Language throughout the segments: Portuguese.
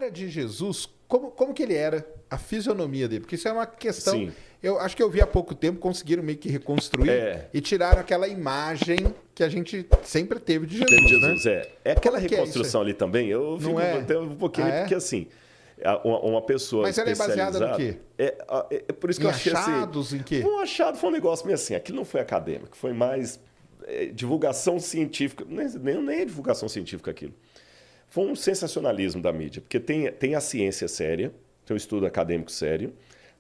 cara de Jesus, como que ele era? A fisionomia dele? Porque isso é uma questão... Sim. Eu acho que eu vi há pouco tempo, conseguiram meio que reconstruir e tiraram aquela imagem que a gente sempre teve de Jesus, né? É aquela Como que reconstrução ali também, eu fico até um pouquinho, porque assim, uma pessoa Mas ela é baseada no quê? É por isso que eu achei assim... achados, em quê? Um achado foi um negócio meio assim, aquilo não foi acadêmico, foi mais divulgação científica, nem é divulgação científica aquilo. Foi um sensacionalismo da mídia, porque tem a ciência séria, tem um estudo acadêmico sério,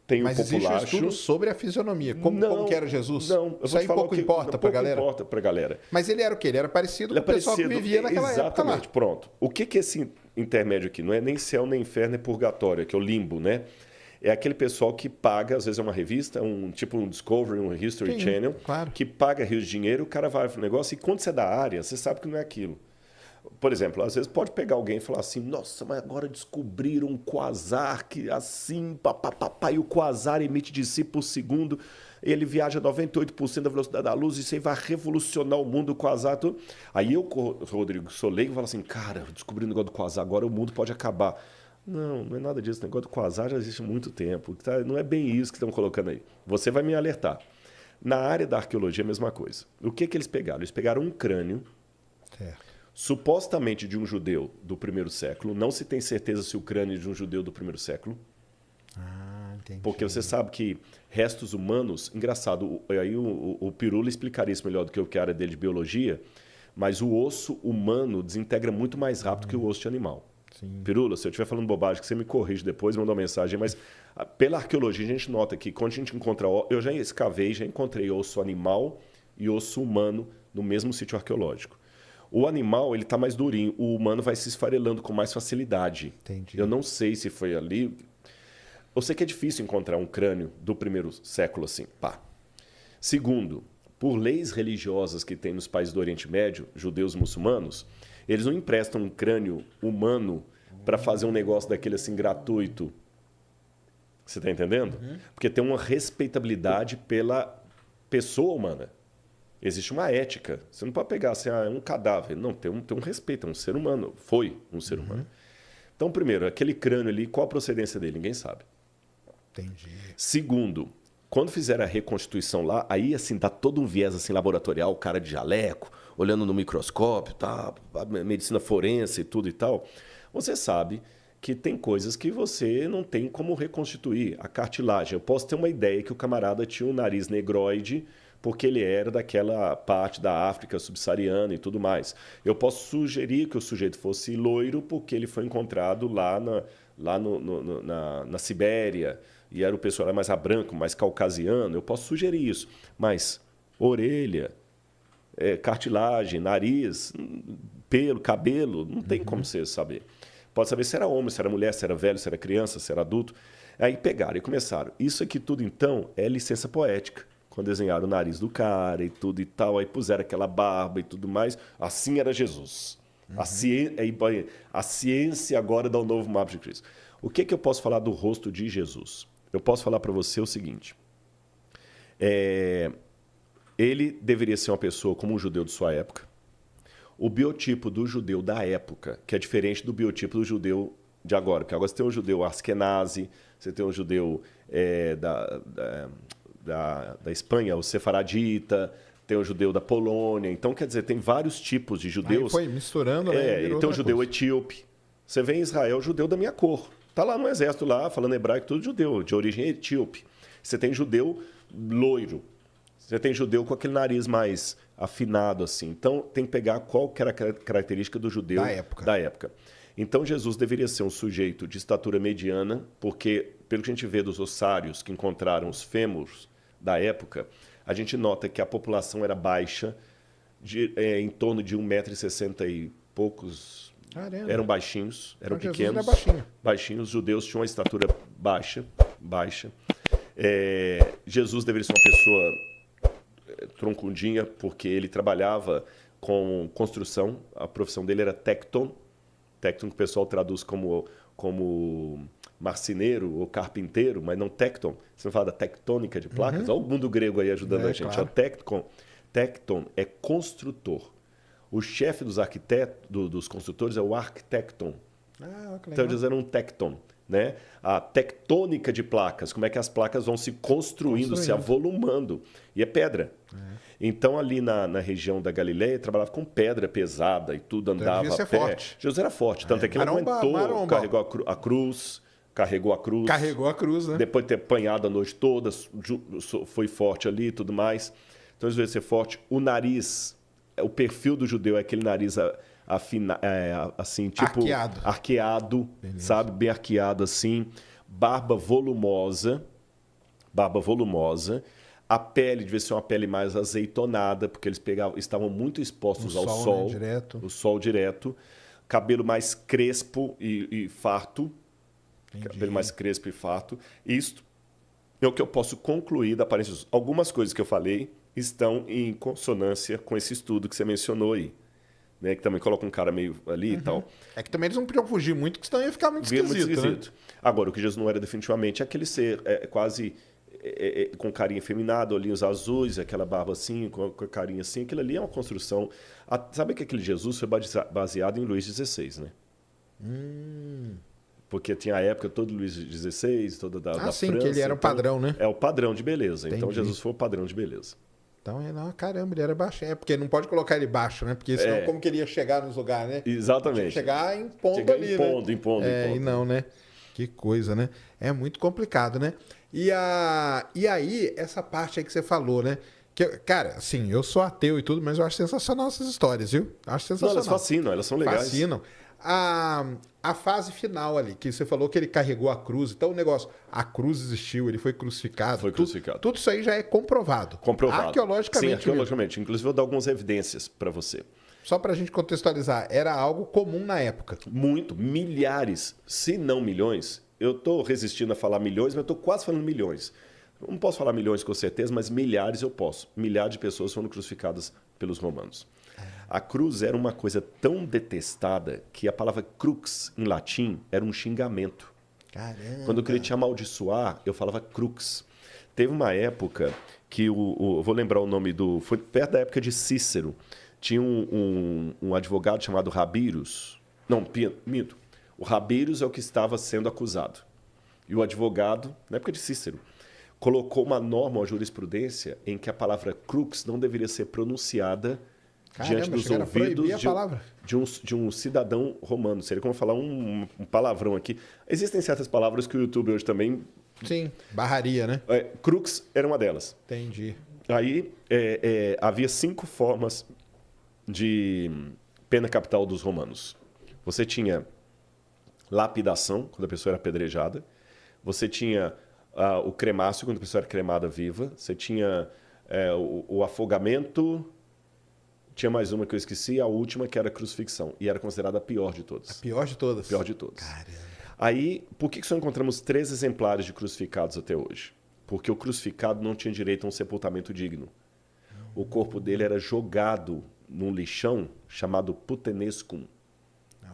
tem o populacho. Mas existe um estudo sobre a fisionomia, como que era Jesus? Não, isso aí pouco importa pra galera? Pouco importa pra galera. Mas ele era o quê? Ele era parecido com o pessoal que vivia naquela época lá. Exatamente, pronto. O que é esse intermédio aqui? Não é nem céu, nem inferno, é purgatório, que é o limbo, né? É aquele pessoal que paga, às vezes é uma revista, tipo um Discovery, um History Channel, que paga rios de dinheiro, o cara vai pro negócio e quando você é da área, você sabe que não é aquilo. Por exemplo, às vezes pode pegar alguém e falar assim, nossa, mas agora descobriram um quasar que assim, papapá, e o quasar emite de si por segundo, ele viaja 98% da velocidade da luz, e isso aí vai revolucionar o mundo, o quasar, tudo. Aí eu, Rodrigo, sou leigo, e falo assim, cara, descobri o negócio do quasar, agora o mundo pode acabar. Não é nada disso, o negócio do quasar já existe há muito tempo, não é bem isso que estão colocando aí. Você vai me alertar. Na área da arqueologia, a mesma coisa. O que eles pegaram? Eles pegaram um crânio, supostamente de um judeu do primeiro século. Não se tem certeza se o crânio é de um judeu do primeiro século. Entendi. Porque você sabe que restos humanos... Engraçado, aí o Pirula explicaria isso melhor do que eu, que é a área dele de biologia, mas o osso humano desintegra muito mais rápido que o osso de animal. Sim. Pirula, se eu estiver falando bobagem, que você me corrige depois, manda uma mensagem, mas pela arqueologia a gente nota que quando a gente encontra... Eu já escavei, já encontrei osso animal e osso humano no mesmo sítio arqueológico. O animal, ele está mais durinho. O humano vai se esfarelando com mais facilidade. Entendi. Eu não sei se foi ali. Eu sei que é difícil encontrar um crânio do primeiro século assim. Pá. Segundo, por leis religiosas que tem nos países do Oriente Médio, judeus e muçulmanos, eles não emprestam um crânio humano para fazer um negócio daquele assim gratuito. Você está entendendo? Porque tem uma respeitabilidade pela pessoa humana. Existe uma ética. Você não pode pegar assim, é um cadáver. Não, tem um respeito, é um ser humano. Foi um ser humano. Então, primeiro, aquele crânio ali, qual a procedência dele? Ninguém sabe. Entendi. Segundo, quando fizeram a reconstituição lá, aí assim, dá todo um viés assim, laboratorial, o cara de jaleco, olhando no microscópio, tá, a medicina forense e tudo e tal. Você sabe que tem coisas que você não tem como reconstituir. A cartilagem. Eu posso ter uma ideia que o camarada tinha um nariz negroide, porque ele era daquela parte da África subsaariana e tudo mais. Eu posso sugerir que o sujeito fosse loiro porque ele foi encontrado lá na Sibéria e era o pessoal mais branco, mais caucasiano. Eu posso sugerir isso. Mas orelha, cartilagem, nariz, pelo, cabelo, não tem como você saber. Pode saber se era homem, se era mulher, se era velho, se era criança, se era adulto. Aí pegaram e começaram. Isso aqui tudo, então, é licença poética. Quando desenharam o nariz do cara e tudo e tal, aí puseram aquela barba e tudo mais. Assim era Jesus. A ciência agora dá um novo mapa de Cristo. O que eu posso falar do rosto de Jesus? Eu posso falar para você o seguinte. Ele deveria ser uma pessoa como um judeu de sua época. O biotipo do judeu da época, que é diferente do biotipo do judeu de agora. Porque agora você tem um judeu askenazi, você tem um judeu da Espanha, o sefaradita, tem o judeu da Polônia. Então, quer dizer, tem vários tipos de judeus. Aí foi misturando, né? Tem o judeu etíope. Você vê em Israel, judeu da minha cor. Está lá no exército, lá, falando hebraico, tudo judeu, de origem etíope. Você tem judeu loiro. Você tem judeu com aquele nariz mais afinado, assim. Então, tem que pegar qual que era a característica do judeu da época. Então, Jesus deveria ser um sujeito de estatura mediana, porque, pelo que a gente vê dos ossários que encontraram os fêmurs da época, a gente nota que a população era baixa, em torno de 1,60 m e poucos. Caramba. Eram baixinhos, eram então, pequenos. Jesus era baixinhos. Os judeus tinham uma estatura baixa. Jesus deveria ser uma pessoa troncudinha, porque ele trabalhava com construção. A profissão dele era tecton. Tecton que o pessoal traduz como marceneiro ou carpinteiro, mas não tecton. Você não fala da tectônica de placas? Olha o mundo grego aí ajudando a gente. Claro. Tecton é construtor. O chefe dos arquitetos, dos construtores é o arquitecton, Então eles eram um tecton, né? A tectônica de placas, como é que as placas vão se construindo, se avolumando. E é pedra. Então, ali na região da Galileia, trabalhava com pedra pesada e tudo, andava a pé. Forte. Jesus era forte, tanto é que ele aguentou, carregou a cruz. Carregou a cruz, né? Depois de ter apanhado a noite toda, foi forte ali e tudo mais. Então, às vezes, ser forte. O nariz, o perfil do judeu é aquele nariz assim, tipo... Arqueado, sabe? Bem arqueado, assim. Barba volumosa. A pele devia ser uma pele mais azeitonada, porque eles estavam muito expostos ao sol. Né? Direto. O sol direto. Cabelo mais crespo e farto. Entendi. Cabelo mais crespo e farto. Isto é o que eu posso concluir da aparência. Algumas coisas que eu falei estão em consonância com esse estudo que você mencionou aí. Né? Que também coloca um cara meio ali e tal. É que também eles não podiam fugir muito, porque senão ia ficar muito esquisito. Né? Agora, o que Jesus não era definitivamente é aquele ser quase... com carinha efeminada, olhinhos azuis, aquela barba assim, com a carinha assim. Aquilo ali é uma construção... Sabe que aquele Jesus foi baseado em Luís XVI, né? Porque tinha a época todo Luís XVI, toda da sim, França. Que ele era o padrão, né? É o padrão de beleza. Entendi. Então, Jesus foi o padrão de beleza. Então, caramba, ele era baixinho. É porque não pode colocar ele baixo, né? Porque senão como que ele ia chegar nos lugares, né? Exatamente. Chegar impondo ali, né? Impondo. E não, né? Que coisa, né? É muito complicado, né? E aí, essa parte aí que você falou, né? Que, cara, assim, eu sou ateu e tudo, mas eu acho sensacional essas histórias, viu? Acho sensacional. Não, elas fascinam, elas são legais. Fascinam. A fase final ali, que você falou que ele carregou a cruz. Então, o negócio, a cruz existiu, ele foi crucificado. Tudo isso aí já é comprovado. Arqueologicamente. Sim, arqueologicamente. Inclusive, eu vou dar algumas evidências para você. Só para a gente contextualizar, era algo comum na época. Muito. Milhares, se não milhões. Eu estou resistindo a falar milhões, mas eu estou quase falando milhões. Eu não posso falar milhões com certeza, mas milhares eu posso. Milhares de pessoas foram crucificadas pelos romanos. A cruz era uma coisa tão detestada que a palavra crux, em latim, era um xingamento. Caramba! Quando eu queria te amaldiçoar, eu falava crux. Teve uma época que eu vou lembrar o nome foi perto da época de Cícero. Tinha um advogado chamado Rabirus. Não, minto. O Rabirus é o que estava sendo acusado. E o advogado, na época de Cícero, colocou uma norma, uma jurisprudência, em que a palavra crux não deveria ser pronunciada diante dos ouvidos de um cidadão romano. Seria como falar um palavrão aqui. Existem certas palavras que o YouTube hoje também... Sim, barraria, né? Crux era uma delas. Entendi. Aí havia 5 formas de pena capital dos romanos. Você tinha lapidação, quando a pessoa era apedrejada. Você tinha o cremácio, quando a pessoa era cremada viva. Você tinha o afogamento. Tinha mais uma que eu esqueci, a última, que era a crucifixão. E era considerada a pior de todas. A pior de todas? Pior de todas. Caramba. Aí, por que só encontramos 3 exemplares de crucificados até hoje? Porque o crucificado não tinha direito a um sepultamento digno. O corpo dele era jogado num lixão chamado putenescum.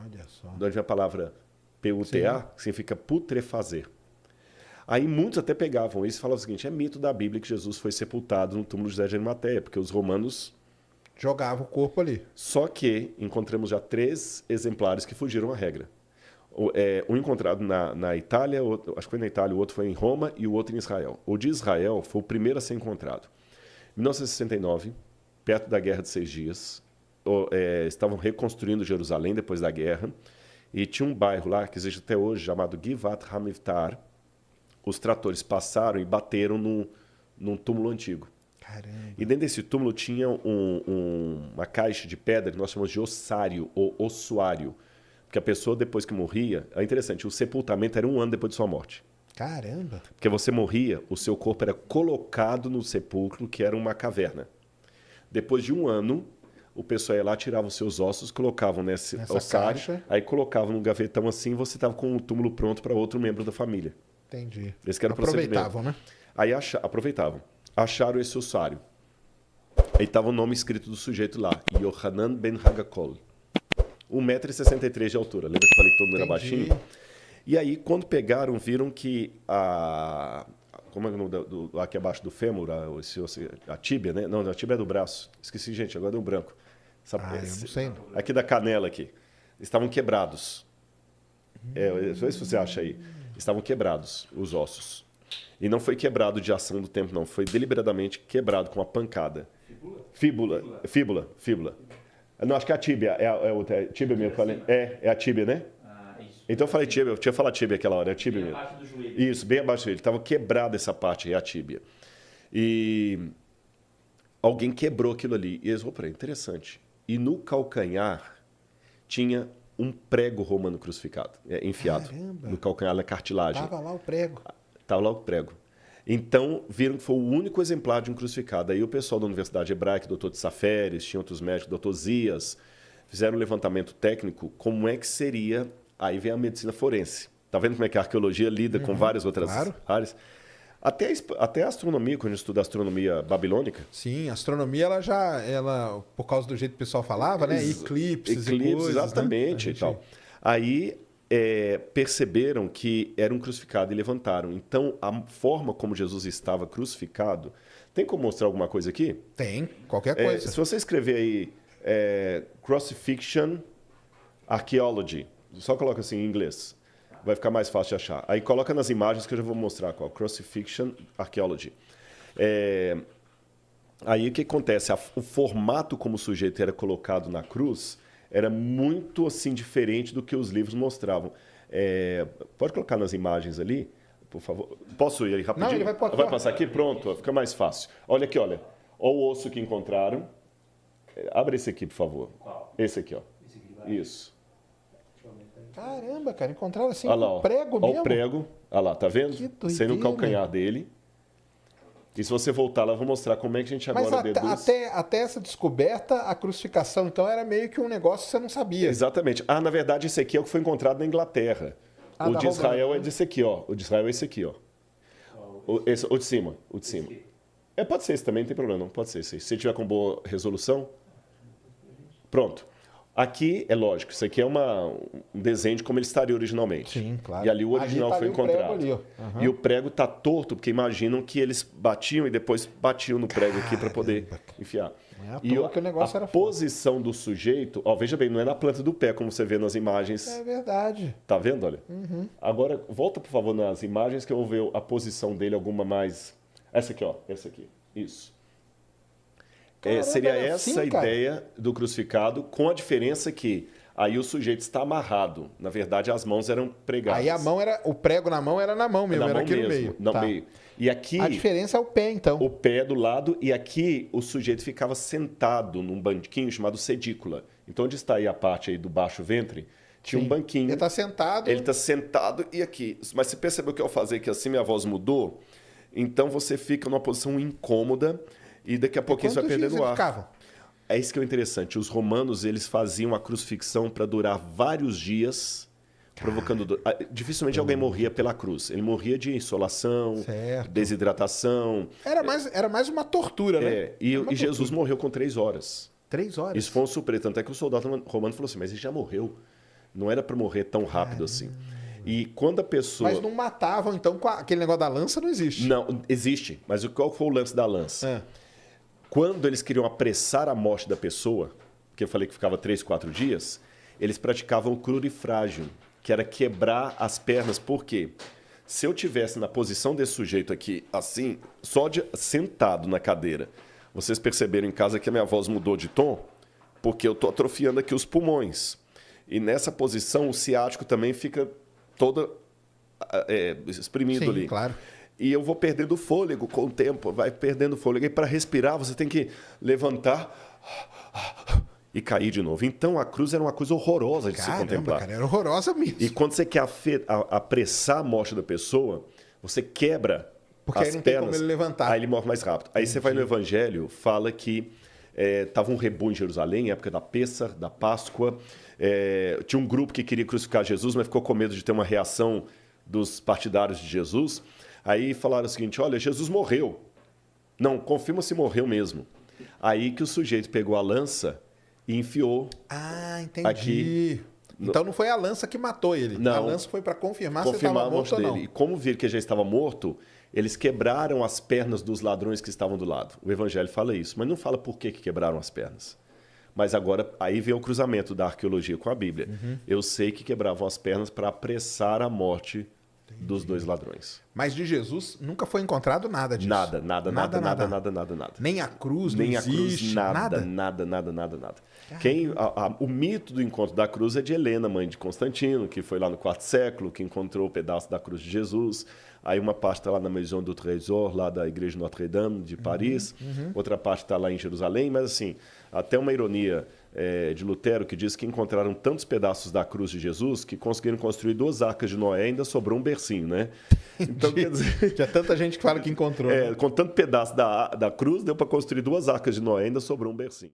Olha só. De onde vem a palavra PUTA, que significa putrefazer. Aí muitos até pegavam isso e falavam o seguinte, é mito da Bíblia que Jesus foi sepultado no túmulo de José de Arimateia, porque os romanos... jogavam o corpo ali. Só que encontramos já 3 exemplares que fugiram à regra. Um encontrado na Itália, acho que foi na Itália, o outro foi em Roma e o outro em Israel. O de Israel foi o primeiro a ser encontrado. Em 1969, perto da Guerra de 6 Dias, estavam reconstruindo Jerusalém depois da guerra, e tinha um bairro lá, que existe até hoje, chamado Givat Hamivtar. Os tratores passaram e bateram num túmulo antigo. Caramba. E dentro desse túmulo tinha uma caixa de pedra que nós chamamos de ossário ou ossuário. Porque a pessoa, depois que morria... É interessante, o sepultamento era 1 ano depois de sua morte. Caramba! Porque você morria, o seu corpo era colocado no sepulcro, que era uma caverna. Depois de 1 ano, o pessoal ia lá, tirava os seus ossos, colocavam nessa ossário, caixa. Aí colocavam num gavetão assim, e você estava com o túmulo pronto para outro membro da família. Entendi. Esse que era o aproveitavam, né? Aí aproveitavam. Acharam esse ossário. Aí estava o nome escrito do sujeito lá. Yohanan ben Hagakol. 1,63 m de altura. Lembra que eu falei que todo mundo era baixinho? E aí, quando pegaram, viram que como é o nome aqui abaixo do fêmur? A tíbia, né? Não, a tíbia é do braço. Esqueci, gente, agora deu branco. Eu não sei. Aqui da canela aqui. Estavam quebrados. Não sei se você acha aí. Estavam quebrados os ossos. E não foi quebrado de ação do tempo, não. Foi deliberadamente quebrado com uma pancada. Fíbula. Não, acho que é a tíbia. É tíbia mesmo. É a tíbia, né? Isso. Então eu falei tíbia. Eu tinha falado tíbia aquela hora. É a tíbia mesmo. Abaixo do joelho. Isso, bem abaixo do joelho. Estava quebrada essa parte, é a tíbia. E alguém quebrou aquilo ali. E eles falaram, interessante. E no calcanhar tinha um prego romano crucificado, enfiado. Caramba. No calcanhar, na cartilagem. Tava lá o prego. Estava lá o prego. Então, viram que foi o único exemplar de um crucificado. Aí o pessoal da Universidade Hebraica, doutor de Saferes, tinha outros médicos, doutor Zias, fizeram um levantamento técnico, como é que seria... Aí vem a medicina forense. Tá vendo como é que a arqueologia lida com várias outras áreas? Até a astronomia, quando a gente estuda a astronomia babilônica... Sim, a astronomia, ela por causa do jeito que o pessoal falava, né? Eclipses e coisas, exatamente, né? e tal. Aí... perceberam que era um crucificado e levantaram. Então, a forma como Jesus estava crucificado... Tem como mostrar alguma coisa aqui? Tem, qualquer coisa. Se você escrever aí Crucifixion Archaeology, só coloca assim em inglês, vai ficar mais fácil de achar. Aí coloca nas imagens que eu já vou mostrar qual. Crucifixion Archaeology. Aí o que acontece? O formato como o sujeito era colocado na cruz... era muito assim diferente do que os livros mostravam. Pode colocar nas imagens ali, por favor. Posso ir aí rapidinho? Não, ele vai pôr aqui, vai passar aqui? Pronto, fica mais fácil. Olha aqui, olha. Olha o osso que encontraram. Abre esse aqui, por favor. Qual? Esse aqui, ó. Esse aqui vai. Isso. Deixa eu aumentar aqui. Caramba, cara, encontraram assim Olha lá, um prego ó, mesmo. o prego. Olha lá, tá vendo? Que doideira. Sendo o calcanhar dele. E se você voltar lá, eu vou mostrar como é que a gente agora Mas deduz. até essa descoberta, a crucificação, então, era meio que um negócio que você não sabia. Exatamente. Na verdade, esse aqui é o que foi encontrado na Inglaterra. O de Israel é desse aqui, ó. O de Israel é esse aqui, ó. O de cima. O de cima. Pode ser esse também, não tem problema, não. Pode ser esse. Se você tiver com boa resolução. Pronto. Aqui, é lógico, isso aqui é um desenho de como ele estaria originalmente. Sim, claro. E ali o original foi encontrado. Ali, E o prego está torto, porque imaginam que eles batiam e depois batiam no prego aqui para poder enfiar. Não é à E toa que o negócio a era foda. posição do sujeito, ó, veja bem, não é na planta do pé, como você vê nas imagens. É verdade. Tá vendo, olha? Agora, volta, por favor, nas imagens que eu vou ver a posição dele, alguma mais... Essa aqui, ó. Essa aqui. Isso. Caramba, Seria era essa assim, a ideia do crucificado, com a diferença que aí o sujeito está amarrado. Na verdade, as mãos eram pregadas. Aí o prego na mão era na mão mesmo, na era mão aqui mesmo, no meio. meio. E aqui... A diferença é o pé, então. O pé do lado, e aqui o sujeito ficava sentado num banquinho chamado sedícula. Então, onde está aí a parte aí do baixo ventre, tinha um banquinho. Ele está sentado. Ele está sentado e aqui. Mas você percebeu que eu fazer que assim minha voz mudou? Então você fica numa posição incômoda e daqui a pouquinho você vai perdendo o ar. Ficavam? É isso que é interessante. Os romanos, eles faziam a crucifixão para durar vários dias, provocando dor. Dificilmente alguém morria pela cruz. Ele morria de insolação, Certo. desidratação. Era mais uma tortura, né? E Jesus morreu com 3 horas. 3 horas. Isso foi um surpresa. Tanto é que o soldado romano falou assim, mas ele já morreu. Não era para morrer tão rápido assim. E quando a pessoa... Mas não matavam, então, com aquele negócio da lança não existe. Não, existe. Mas qual foi o lance da lança? Quando eles queriam apressar a morte da pessoa, que eu falei que ficava 3, 4 dias, eles praticavam o crurifrágio, que era quebrar as pernas. Por quê? Se eu tivesse na posição desse sujeito aqui, assim, sentado na cadeira, vocês perceberam em casa que a minha voz mudou de tom? Porque eu estou atrofiando aqui os pulmões. E nessa posição, o ciático também fica todo exprimido. Sim, ali. Claro. E eu vou perdendo fôlego com o tempo, vai perdendo fôlego. E para respirar, você tem que levantar e cair de novo. Então, a cruz era uma coisa horrorosa de se contemplar. Cara, era horrorosa mesmo. E quando você quer apressar a morte da pessoa, você quebra Porque as aí não tem pernas. como ele levantar. Aí ele morre mais rápido. Aí você vai no Evangelho, fala que estava um rebu em Jerusalém, época da Pêssar, da Páscoa. Tinha um grupo que queria crucificar Jesus, mas ficou com medo de ter uma reação dos partidários de Jesus. Aí falaram o seguinte, olha, Jesus morreu. Não, confirma se morreu mesmo. Aí que o sujeito pegou a lança e enfiou. Entendi. Aqui. Então não foi a lança que matou ele. Não. A lança foi para confirmar se ele Confirmar estava a morte morto ou dele. não. E como viram que ele já estava morto, eles quebraram as pernas dos ladrões que estavam do lado. O Evangelho fala isso, mas não fala por que quebraram as pernas. Mas agora, aí vem o cruzamento da arqueologia com a Bíblia. Eu sei que quebravam as pernas para apressar a morte dos 2 ladrões. Mas de Jesus nunca foi encontrado nada disso. Nada. Nem a cruz, Nem não a cruz, existe, nada. O mito do encontro da cruz é de Helena, mãe de Constantino, que foi lá no 4º século, que encontrou o pedaço da cruz de Jesus. Aí uma parte está lá na Maison du Trésor, lá da Igreja Notre-Dame de Paris. Outra parte está lá em Jerusalém. Mas, assim, até uma ironia de Lutero, que diz que encontraram tantos pedaços da cruz de Jesus que conseguiram construir 2 arcas de Noé e ainda sobrou um bercinho, né? Então, quer dizer... Tinha tanta gente que fala que encontrou. com tanto pedaço da cruz, deu para construir 2 arcas de Noé e ainda sobrou um bercinho.